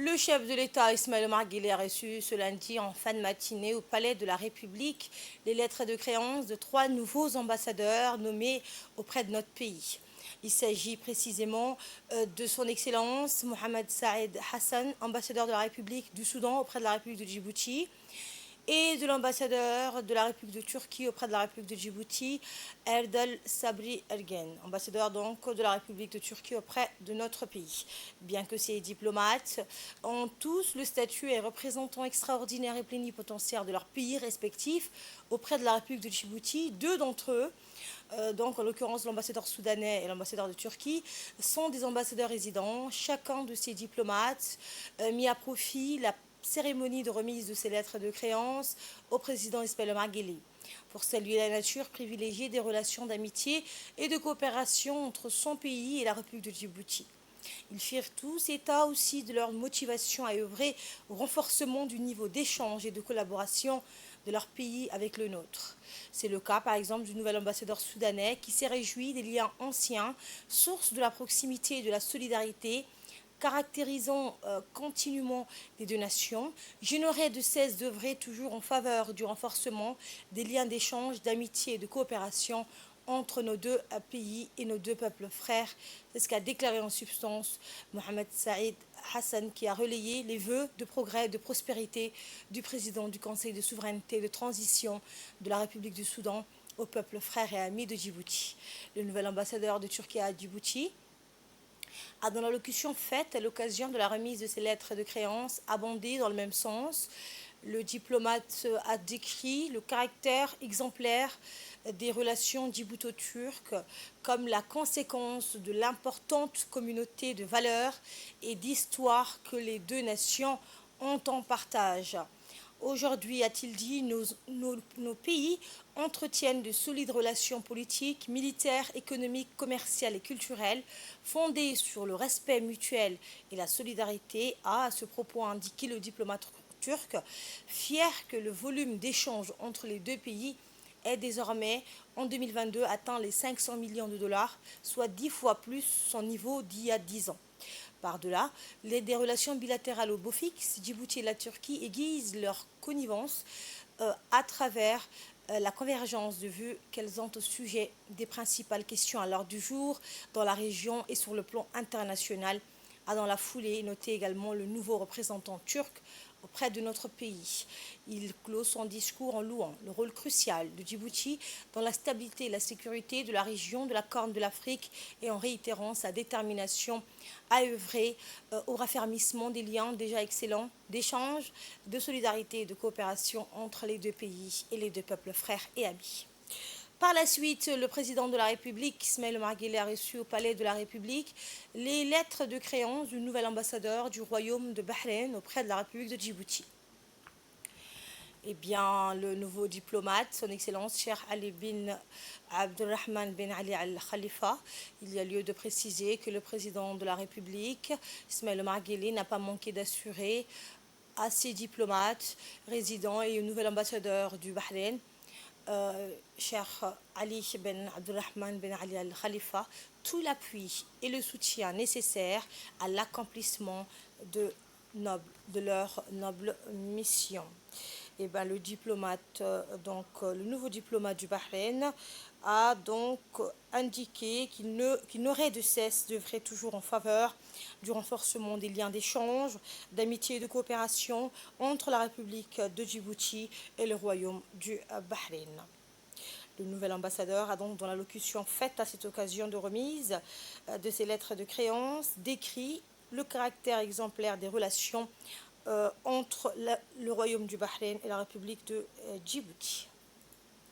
Le chef de l'État, Ismaël Omar Guelleh, a reçu ce lundi en fin de matinée au Palais de la République les lettres de créance de 3 nouveaux ambassadeurs nommés auprès de notre pays. Il s'agit précisément de son Excellence Mohamed Saïd Hassan, ambassadeur de la République du Soudan auprès de la République de Djibouti, et de l'ambassadeur de la République de Turquie auprès de la République de Djibouti, Erdal Sabri Ergen, ambassadeur donc de la République de Turquie auprès de notre pays. Bien que ces diplomates ont tous le statut et représentants extraordinaires et plénipotentiaires de leur pays respectifs auprès de la République de Djibouti, deux d'entre eux, donc en l'occurrence l'ambassadeur soudanais et l'ambassadeur de Turquie, sont des ambassadeurs résidents. Chacun de ces diplomates mis à profit la cérémonie de remise de ces lettres de créance au président Ismaël Omar Guelleh pour saluer la nature privilégiée des relations d'amitié et de coopération entre son pays et la République de Djibouti. Ils firent tous état aussi de leur motivation à œuvrer au renforcement du niveau d'échange et de collaboration de leur pays avec le nôtre. C'est le cas par exemple du nouvel ambassadeur soudanais qui s'est réjoui des liens anciens, source de la proximité et de la solidarité caractérisant continuellement les deux nations. Je n'aurai de cesse d'œuvrer toujours en faveur du renforcement des liens d'échange, d'amitié et de coopération entre nos deux pays et nos deux peuples frères. C'est ce qu'a déclaré en substance Mohamed Saïd Hassan, qui a relayé les vœux de progrès et de prospérité du président du Conseil de souveraineté et de transition de la République du Soudan au peuple frère et ami de Djibouti. Le nouvel ambassadeur de Turquie à Djibouti a, dans l'allocution faite à l'occasion de la remise de ces lettres de créance, abondé dans le même sens. Le diplomate a décrit le caractère exemplaire des relations djibouto-turques comme la conséquence de l'importante communauté de valeurs et d'histoire que les deux nations ont en partage. Aujourd'hui, a-t-il dit, nos pays entretiennent de solides relations politiques, militaires, économiques, commerciales et culturelles fondées sur le respect mutuel et la solidarité, a à ce propos indiqué le diplomate turc, fier que le volume d'échanges entre les deux pays est désormais, en 2022, atteint les 500 millions de dollars, soit 10 fois plus son niveau d'il y a 10 ans. Par-delà, des relations bilatérales au beau fixe, Djibouti et la Turquie aiguisent leur connivence à travers la convergence de vues qu'elles ont au sujet des principales questions à l'ordre du jour dans la région et sur le plan international, a dans la foulée noté également le nouveau représentant turc auprès de notre pays. Il clôt son discours en louant le rôle crucial de Djibouti dans la stabilité et la sécurité de la région de la Corne de l'Afrique et en réitérant sa détermination à œuvrer au raffermissement des liens déjà excellents d'échange, de solidarité et de coopération entre les deux pays et les deux peuples frères et amis. Par la suite, le président de la République, Ismaël Omar Guelleh, a reçu au Palais de la République les lettres de créance du nouvel ambassadeur du Royaume de Bahreïn auprès de la République de Djibouti. Eh bien, le nouveau diplomate, son Excellence, Cheikh Ali bin Abdulrahman bin Ali Al Khalifa, il y a lieu de préciser que le président de la République, Ismaël Omar Guelleh, n'a pas manqué d'assurer à ses diplomates résidents et au nouvel ambassadeur du Bahreïn, Cheikh Ali bin Abdulrahman bin Ali Al Khalifa, tout l'appui et le soutien nécessaires à l'accomplissement de leur noble mission. Et ben, le diplomate, le nouveau diplomate du Bahreïn a donc indiqué qu'il n'aurait de cesse d'œuvrer toujours en faveur du renforcement des liens d'échange, d'amitié et de coopération entre la République de Djibouti et le Royaume du Bahreïn. Le nouvel ambassadeur a donc, dans l'allocution faite à cette occasion de remise de ces lettres de créance, décrit le caractère exemplaire des relations entre le Royaume du Bahreïn et la République de Djibouti.